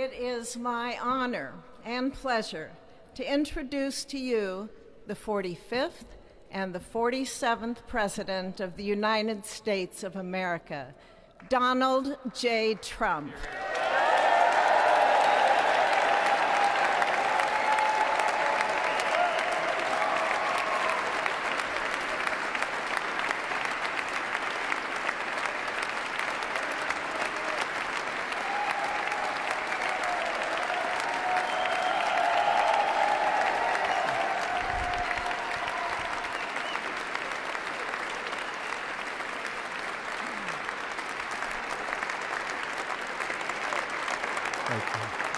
It is my honor and pleasure to introduce to you the 45th and the 47th President of the United States of America, Donald J. Trump.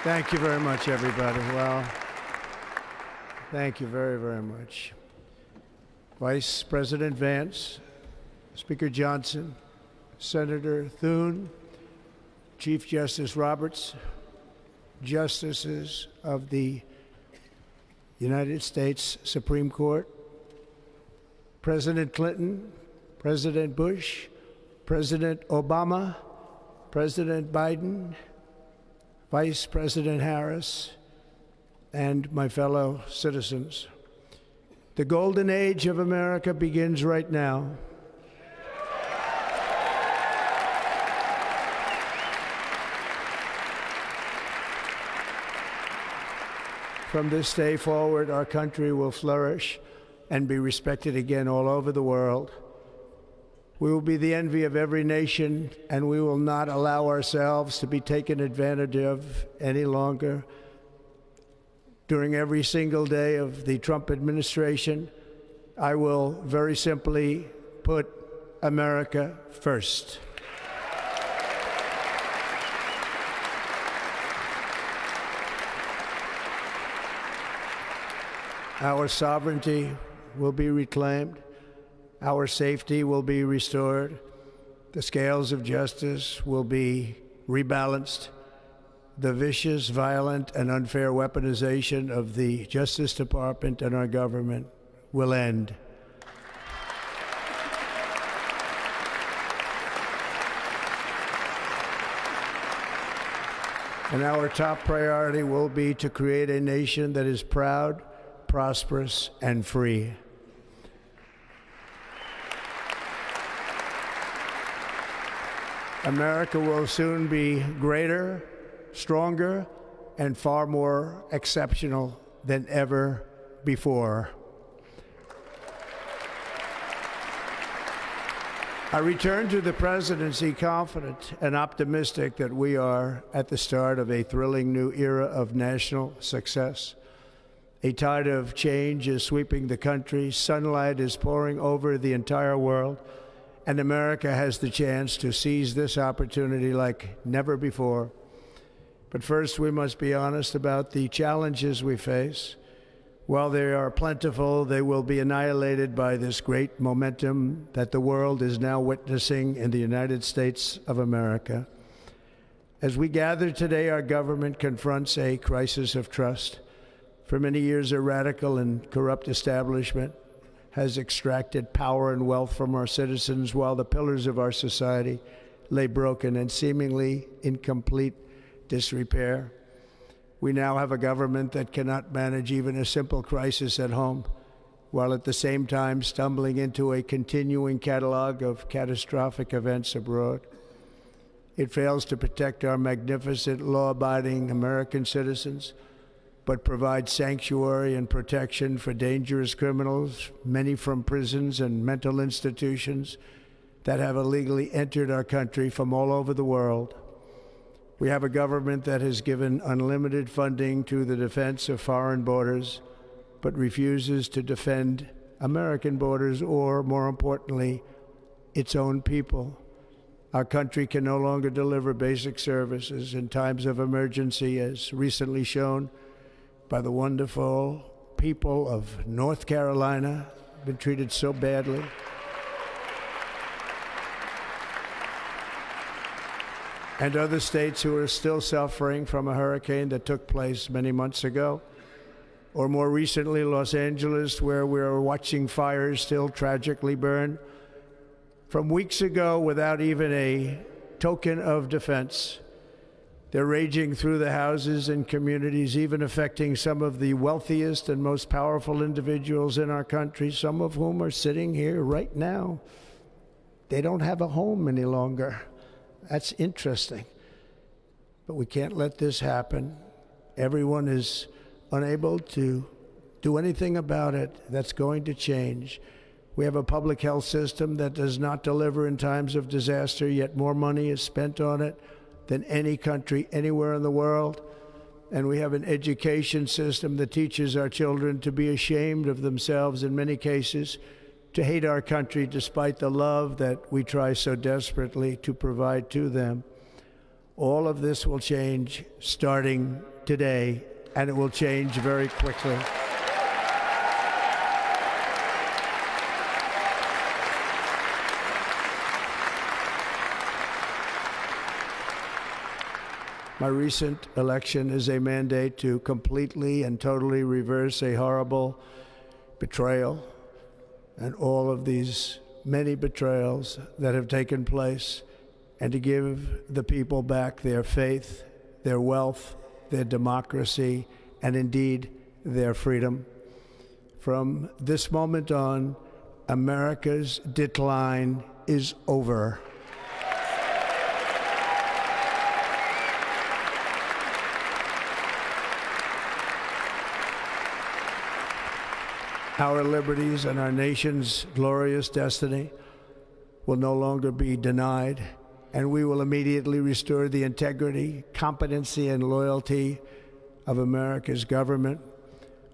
Thank you very much, everybody. Well, thank you very, very much. Vice President Vance, Speaker Johnson, Senator Thune, Chief Justice Roberts, Justices of the United States Supreme Court, President Clinton, President Bush, President Obama, President Biden, Vice President Harris, and my fellow citizens. The golden age of America begins right now. From this day forward, our country will flourish and be respected again all over the world. We will be the envy of every nation, and we will not allow ourselves to be taken advantage of any longer. During every single day of the Trump administration, I will very simply put America first. Our sovereignty will be reclaimed. Our safety will be restored. The scales of justice will be rebalanced. The vicious, violent, and unfair weaponization of the Justice Department and our government will end. And our top priority will be to create a nation that is proud, prosperous, and free. America will soon be greater, stronger, and far more exceptional than ever before. I return to the presidency confident and optimistic that we are at the start of a thrilling new era of national success. A tide of change is sweeping the country, sunlight is pouring over the entire world, and America has the chance to seize this opportunity like never before. But first, we must be honest about the challenges we face. While they are plentiful, they will be annihilated by this great momentum that the world is now witnessing in the United States of America. As we gather today, our government confronts a crisis of trust. For many years, a radical and corrupt establishment has extracted power and wealth from our citizens while the pillars of our society lay broken and seemingly in complete disrepair. We now have a government that cannot manage even a simple crisis at home, while at the same time stumbling into a continuing catalog of catastrophic events abroad. It fails to protect our magnificent, law-abiding American citizens, but provides sanctuary and protection for dangerous criminals, many from prisons and mental institutions that have illegally entered our country from all over the world. We have a government that has given unlimited funding to the defense of foreign borders, but refuses to defend American borders or, more importantly, its own people. Our country can no longer deliver basic services in times of emergency, as recently shown by the wonderful people of North Carolina, been treated so badly. And other states who are still suffering from a hurricane that took place many months ago. Or more recently, Los Angeles, where we're watching fires still tragically burn. From weeks ago, without even a token of defense, They're raging through the houses and communities, even affecting some of the wealthiest and most powerful individuals in our country, some of whom are sitting here right now. They don't have a home any longer. That's interesting. But we can't let this happen. Everyone is unable to do anything about it. That's going to change. We have a public health system that does not deliver in times of disaster, yet more money is spent on it than any country anywhere in the world. And we have an education system that teaches our children to be ashamed of themselves in many cases, to hate our country despite the love that we try so desperately to provide to them. All of this will change starting today, and it will change very quickly. My recent election is a mandate to completely and totally reverse a horrible betrayal and all of these many betrayals that have taken place, and to give the people back their faith, their wealth, their democracy, and indeed their freedom. From this moment on, America's decline is over. Our liberties and our nation's glorious destiny will no longer be denied, and we will immediately restore the integrity, competency, and loyalty of America's government.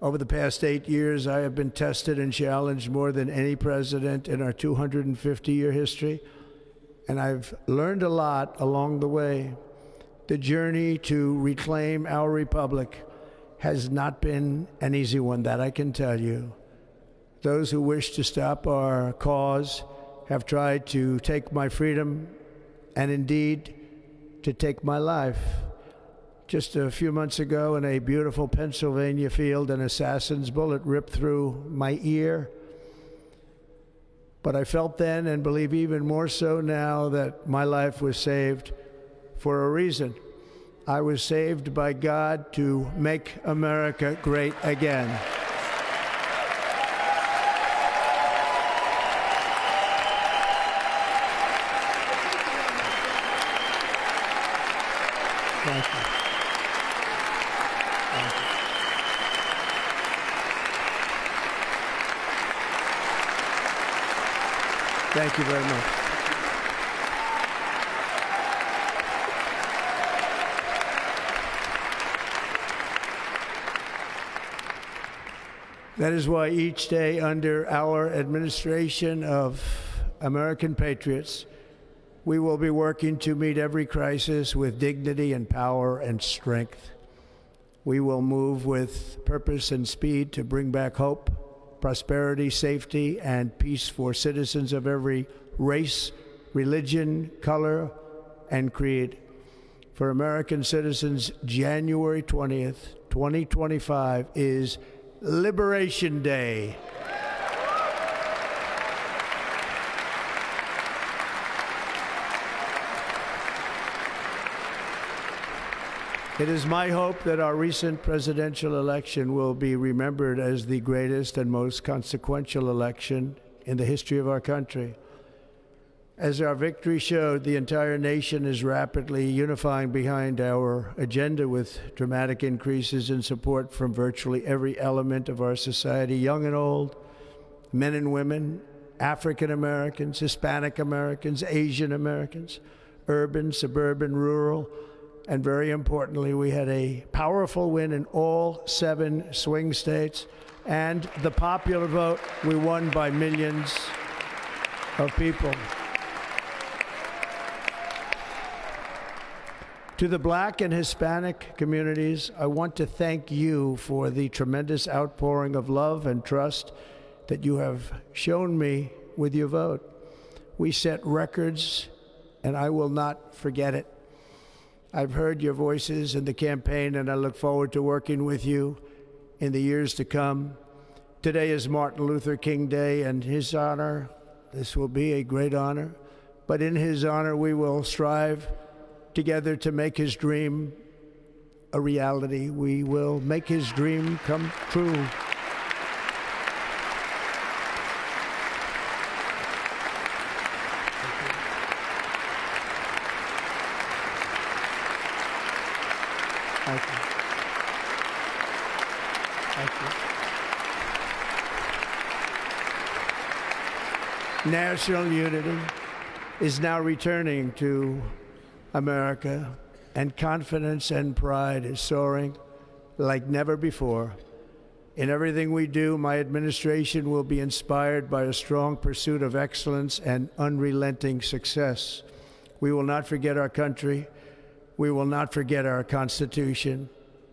Over the past 8 years, I have been tested and challenged more than any president in our 250-year history, and I've learned a lot along the way. The journey to reclaim our republic has not been an easy one, that I can tell you. Those who wish to stop our cause have tried to take my freedom and indeed to take my life. Just a few months ago in a beautiful Pennsylvania field, an assassin's bullet ripped through my ear. But I felt then, and believe even more so now, that my life was saved for a reason. I was saved by God to make America great again. Thank you. Thank you. Thank you very much. That is why each day under our administration of American patriots, we will be working to meet every crisis with dignity and power and strength. We will move with purpose and speed to bring back hope, prosperity, safety, and peace for citizens of every race, religion, color, and creed. For American citizens, January 20th, 2025 is Liberation Day. It is my hope that our recent presidential election will be remembered as the greatest and most consequential election in the history of our country. As our victory showed, the entire nation is rapidly unifying behind our agenda with dramatic increases in support from virtually every element of our society, young and old, men and women, African Americans, Hispanic Americans, Asian Americans, urban, suburban, rural. And very importantly, we had a powerful win in all 7 swing states. And the popular vote, we won by millions of people. To the Black and Hispanic communities, I want to thank you for the tremendous outpouring of love and trust that you have shown me with your vote. We set records, and I will not forget it. I've heard your voices in the campaign, and I look forward to working with you in the years to come. Today is Martin Luther King Day, and his honor, this will be a great honor, but in his honor we will strive together to make his dream a reality. We will make his dream come true. Thank you. Thank you. National unity is now returning to America, and confidence and pride is soaring like never before. In everything we do, my administration will be inspired by a strong pursuit of excellence and unrelenting success. We will not forget our country. We will not forget our Constitution,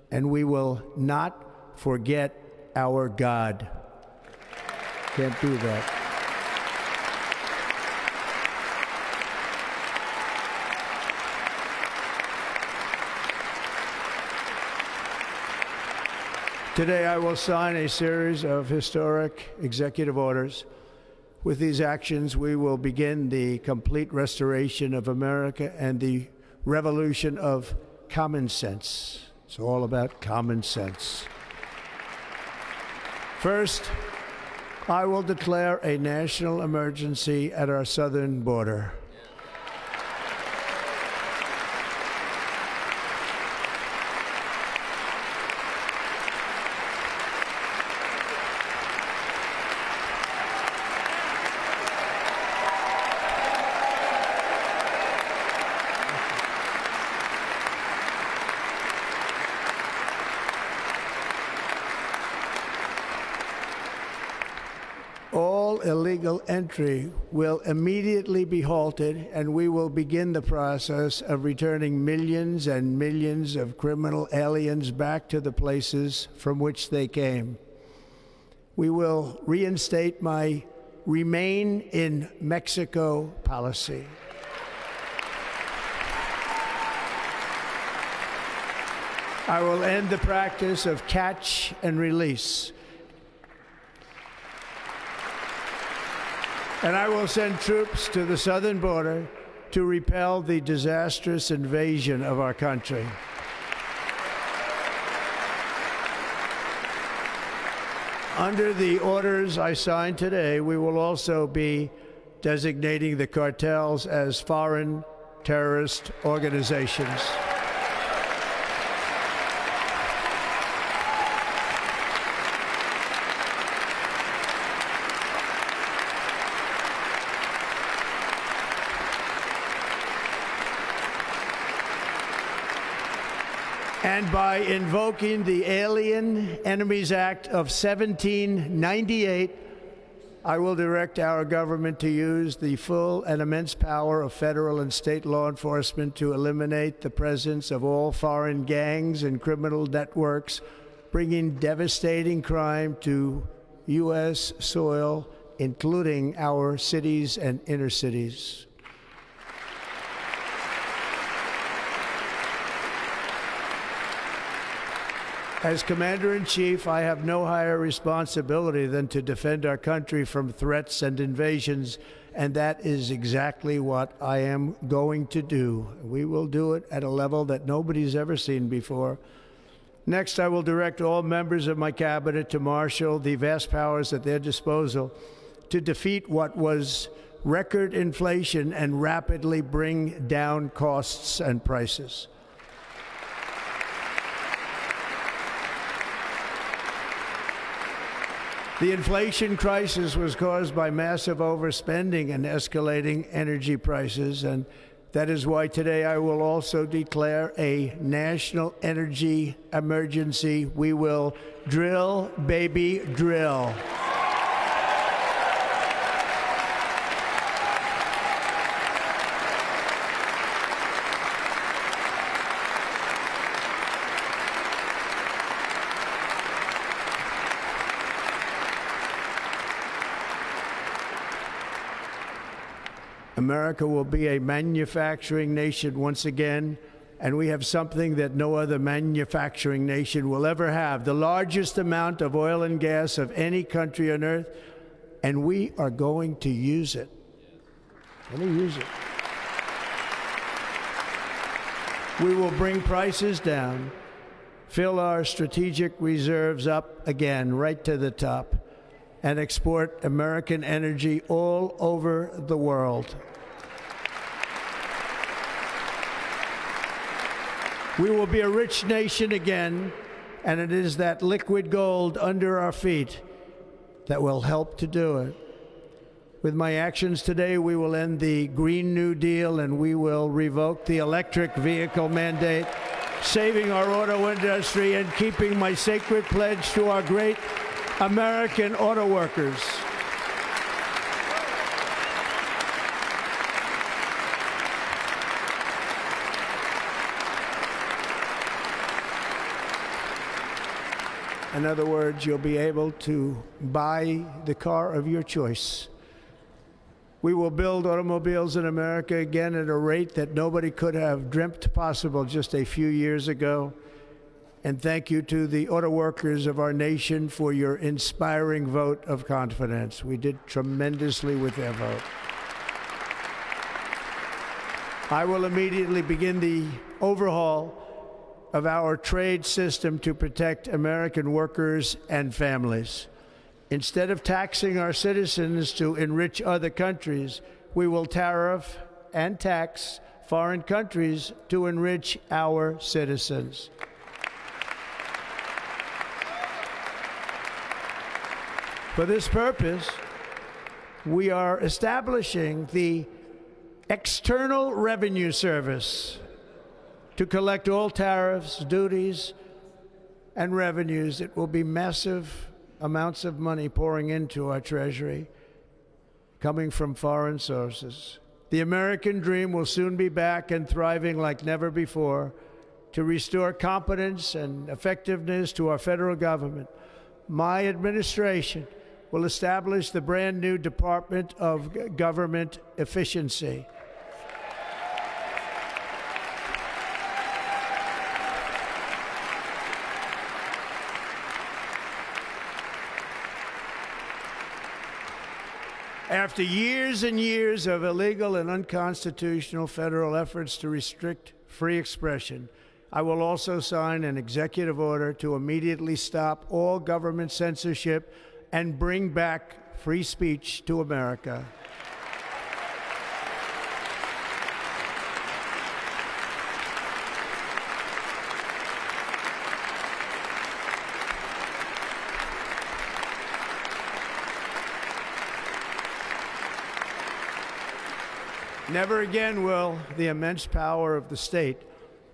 and we will not forget our God. Can't do that. Today, I will sign a series of historic executive orders. With these actions, we will begin the complete restoration of America and the revolution of common sense. It's all about common sense. First, I will declare a national emergency at our southern border. All illegal entry will immediately be halted, and we will begin the process of returning millions and millions of criminal aliens back to the places from which they came. We will reinstate my Remain in Mexico policy. I will end the practice of catch and release. And I will send troops to the southern border to repel the disastrous invasion of our country. Under the orders I signed today, we will also be designating the cartels as foreign terrorist organizations. And by invoking the Alien Enemies Act of 1798, I will direct our government to use the full and immense power of federal and state law enforcement to eliminate the presence of all foreign gangs and criminal networks, bringing devastating crime to U.S. soil, including our cities and inner cities. As Commander-in-Chief, I have no higher responsibility than to defend our country from threats and invasions, and that is exactly what I am going to do. We will do it at a level that nobody's ever seen before. Next, I will direct all members of my cabinet to marshal the vast powers at their disposal to defeat what was record inflation and rapidly bring down costs and prices. The inflation crisis was caused by massive overspending and escalating energy prices, and that is why today I will also declare a national energy emergency. We will drill, baby, drill. America will be a manufacturing nation once again, and we have something that no other manufacturing nation will ever have, the largest amount of oil and gas of any country on earth, and we are going to use it. Let me use it. We will bring prices down, fill our strategic reserves up again, right to the top, and export American energy all over the world. We will be a rich nation again, and it is that liquid gold under our feet that will help to do it. With my actions today, we will end the Green New Deal and we will revoke the electric vehicle mandate, saving our auto industry and keeping my sacred pledge to our great American auto workers. In other words, you'll be able to buy the car of your choice. We will build automobiles in America again at a rate that nobody could have dreamt possible just a few years ago. And thank you to the auto workers of our nation for your inspiring vote of confidence. We did tremendously with their vote. I will immediately begin the overhaul of our trade system to protect American workers and families. Instead of taxing our citizens to enrich other countries, we will tariff and tax foreign countries to enrich our citizens. For this purpose, we are establishing the External Revenue Service to collect all tariffs, duties, and revenues. It will be massive amounts of money pouring into our treasury, coming from foreign sources. The American dream will soon be back and thriving like never before to restore competence and effectiveness to our federal government. My administration will establish the brand new Department of Government Efficiency. After years and years of illegal and unconstitutional federal efforts to restrict free expression, I will also sign an executive order to immediately stop all government censorship and bring back free speech to America. Never again will the immense power of the state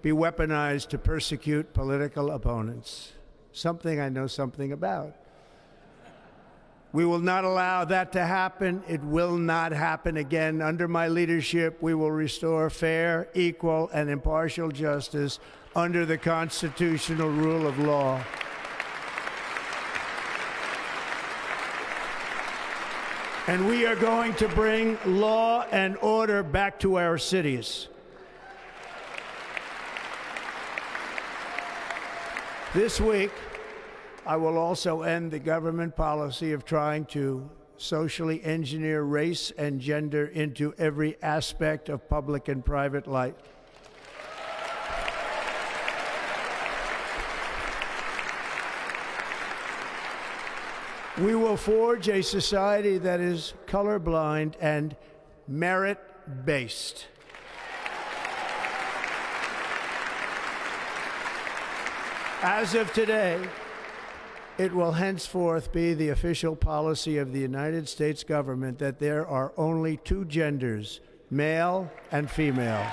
be weaponized to persecute political opponents, something I know something about. We will not allow that to happen. It will not happen again. Under my leadership, we will restore fair, equal, and impartial justice under the constitutional rule of law. And we are going to bring law and order back to our cities. This week, I will also end the government policy of trying to socially engineer race and gender into every aspect of public and private life. We will forge a society that is colorblind and merit-based. As of today, it will henceforth be the official policy of the United States government that there are only two genders, male and female.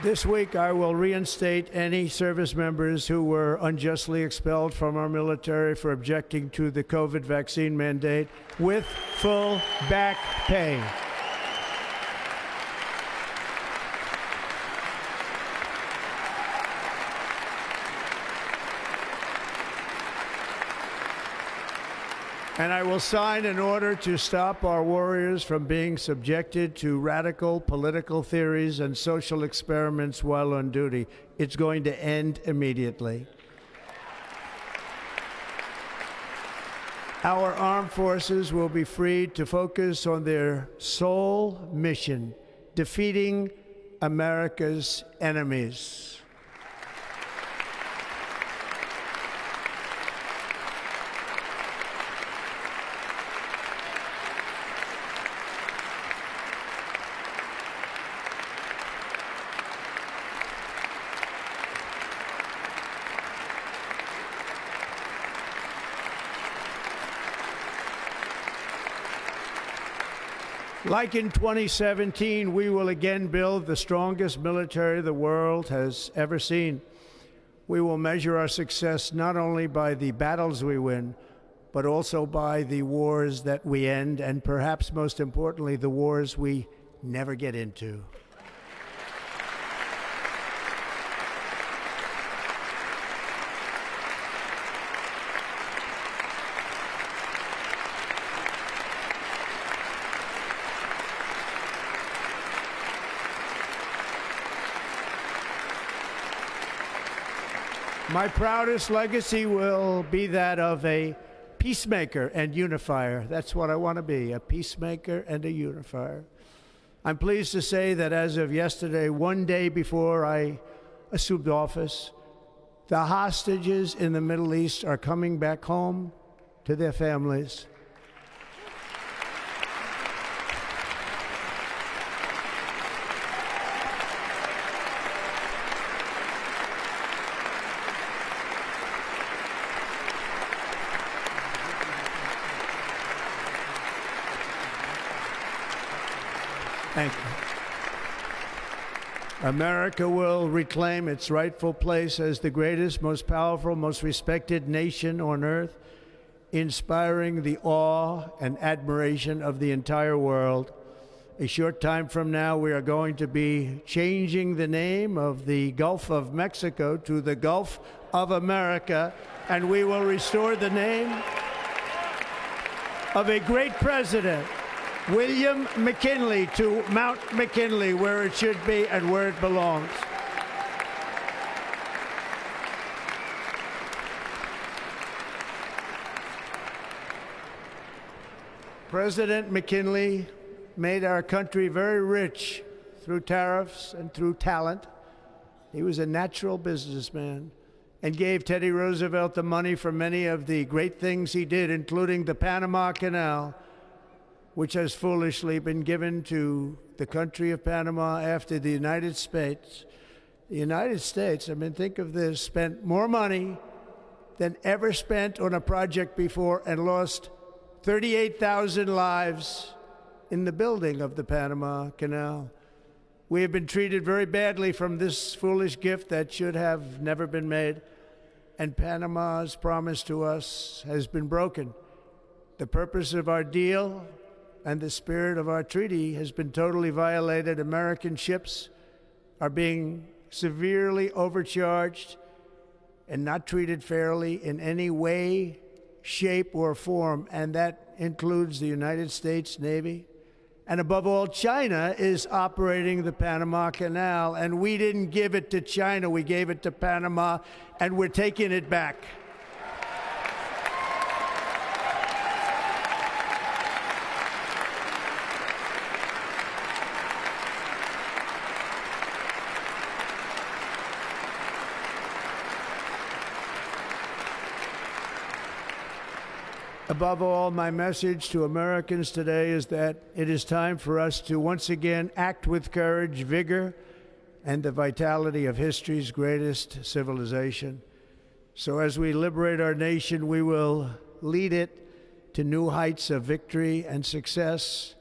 This week, I will reinstate any service members who were unjustly expelled from our military for objecting to the COVID vaccine mandate with full back pay. And I will sign an order to stop our warriors from being subjected to radical political theories and social experiments while on duty. It's going to end immediately. Our armed forces will be freed to focus on their sole mission, defeating America's enemies. Like in 2017, we will again build the strongest military the world has ever seen. We will measure our success not only by the battles we win, but also by the wars that we end, and perhaps most importantly, the wars we never get into. My proudest legacy will be that of a peacemaker and unifier. That's what I want to be, a peacemaker and a unifier. I'm pleased to say that as of yesterday, one day before I assumed office, the hostages in the Middle East are coming back home to their families. Thank you. America will reclaim its rightful place as the greatest, most powerful, most respected nation on earth, inspiring the awe and admiration of the entire world. A short time from now, we are going to be changing the name of the Gulf of Mexico to the Gulf of America, and we will restore the name of a great president, William McKinley, to Mount McKinley, where it should be and where it belongs. President McKinley made our country very rich through tariffs and through talent. He was a natural businessman and gave Teddy Roosevelt the money for many of the great things he did, including the Panama Canal, which has foolishly been given to the country of Panama after the United States. The United States, I mean, think of this, spent more money than ever spent on a project before and lost 38,000 lives in the building of the Panama Canal. We have been treated very badly from this foolish gift that should have never been made, and Panama's promise to us has been broken. The purpose of our deal and the spirit of our treaty has been totally violated. American ships are being severely overcharged and not treated fairly in any way, shape, or form, and that includes the United States Navy. And above all, China is operating the Panama Canal, and we didn't give it to China, we gave it to Panama, and we're taking it back. Above all, my message to Americans today is that it is time for us to once again act with courage, vigor, and the vitality of history's greatest civilization. So as we liberate our nation, we will lead it to new heights of victory and success.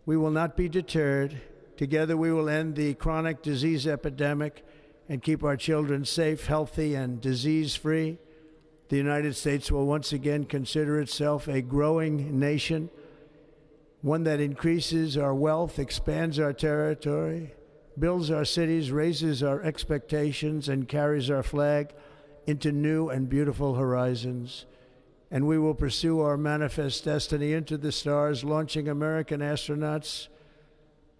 We will not be deterred. Together we will end the chronic disease epidemic and keep our children safe, healthy, and disease-free. The United States will once again consider itself a growing nation, one that increases our wealth, expands our territory, builds our cities, raises our expectations, and carries our flag into new and beautiful horizons. and we will pursue our manifest destiny into the stars, launching American astronauts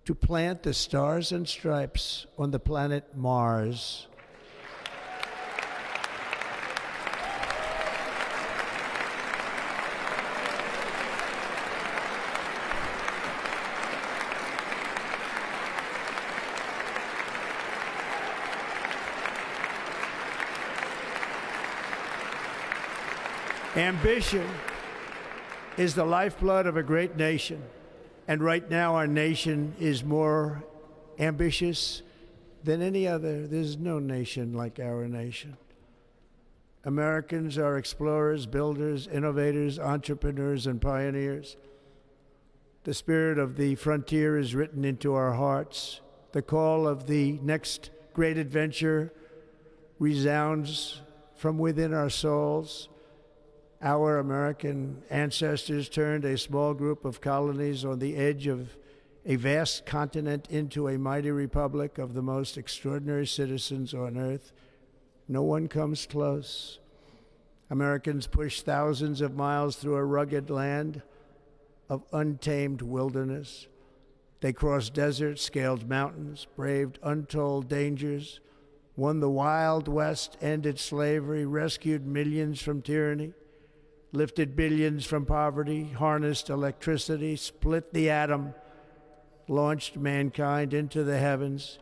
to plant the stars and stripes on the planet Mars. Ambition is the lifeblood of a great nation, and right now our nation is more ambitious than any other. There's no nation like our nation. Americans are explorers, builders, innovators, entrepreneurs, and pioneers. The spirit of the frontier is written into our hearts. The call of the next great adventure resounds from within our souls. Our American ancestors turned a small group of colonies on the edge of a vast continent into a mighty republic of the most extraordinary citizens on earth. No one comes close. Americans pushed thousands of miles through a rugged land of untamed wilderness. They crossed deserts, scaled mountains, braved untold dangers, won the Wild West, ended slavery, rescued millions from tyranny, lifted billions from poverty, harnessed electricity, split the atom, launched mankind into the heavens,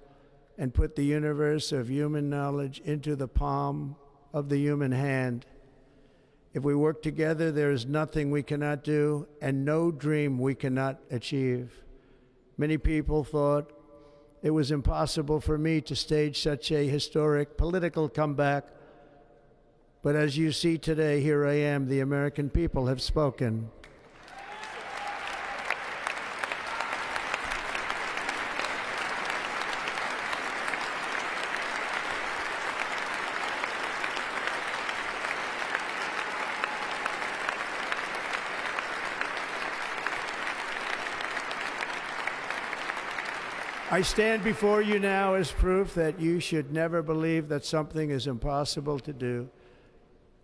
and put the universe of human knowledge into the palm of the human hand. If we work together, there is nothing we cannot do and no dream we cannot achieve. Many people thought it was impossible for me to stage such a historic political comeback. But as you see today, here I am. The American people have spoken. I stand before you now as proof that you should never believe that something is impossible to do.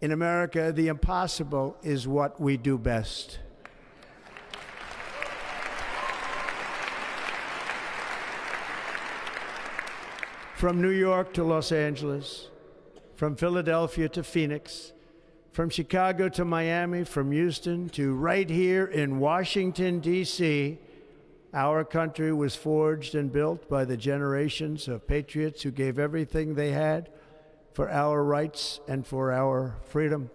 In America, the impossible is what we do best. From New York to Los Angeles, from Philadelphia to Phoenix, from Chicago to Miami, from Houston to right here in Washington, D.C., our country was forged and built by the generations of patriots who gave everything they had for our rights and for our freedom.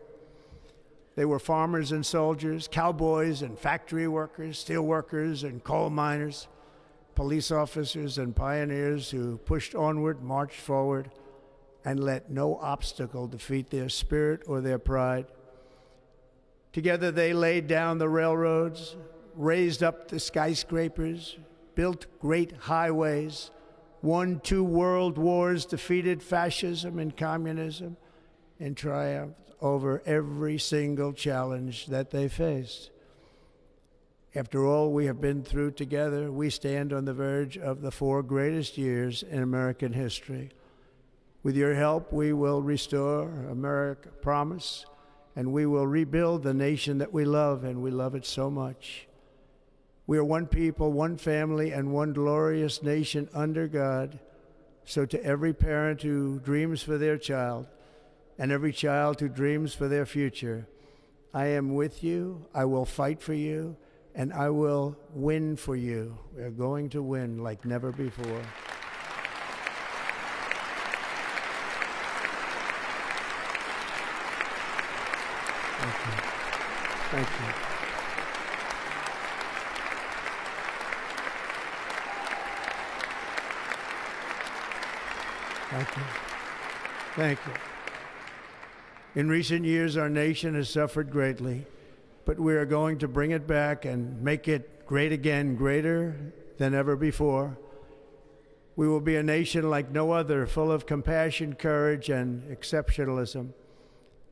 They were farmers and soldiers, cowboys and factory workers, steel workers and coal miners, police officers and pioneers who pushed onward, marched forward, and let no obstacle defeat their spirit or their pride. Together they laid down the railroads, raised up the skyscrapers, built great highways, won 2 world wars, defeated fascism and communism, and triumphed over every single challenge that they faced. After all we have been through together, we stand on the verge of the 4 greatest years in American history. With your help, we will restore America promise, and we will rebuild the nation that we love, and we love it so much. We are one people, one family, and one glorious nation under God. So to every parent who dreams for their child, and every child who dreams for their future, I am with you, I will fight for you, and I will win for you. We are going to win like never before. Thank you. Thank you. Thank you. Thank you. In recent years, our nation has suffered greatly, but we are going to bring it back and make it great again, greater than ever before. We will be a nation like no other, full of compassion, courage, and exceptionalism.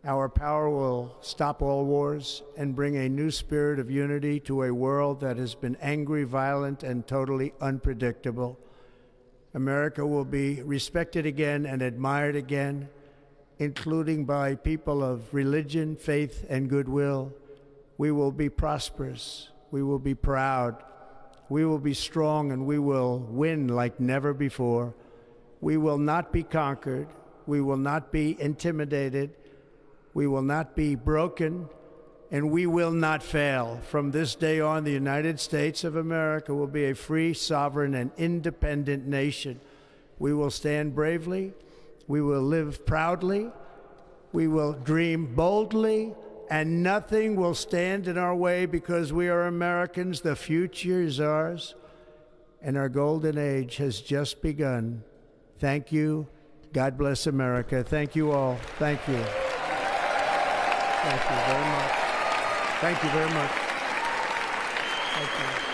Our power will stop all wars and bring a new spirit of unity to a world that has been angry, violent, and totally unpredictable. America will be respected again and admired again. including by people of religion, faith, and goodwill. We will be prosperous. We will be proud. We will be strong, and we will win like never before. We will not be conquered. We will not be intimidated. We will not be broken, and we will not fail. From this day on, the United States of America will be a free, sovereign, and independent nation. We will stand bravely. We will live proudly. We will dream boldly, and nothing will stand in our way because we are Americans. The future is ours, and our golden age has just begun. Thank you. God bless America. Thank you all. Thank you. Thank you very much. Thank you very much. Thank you.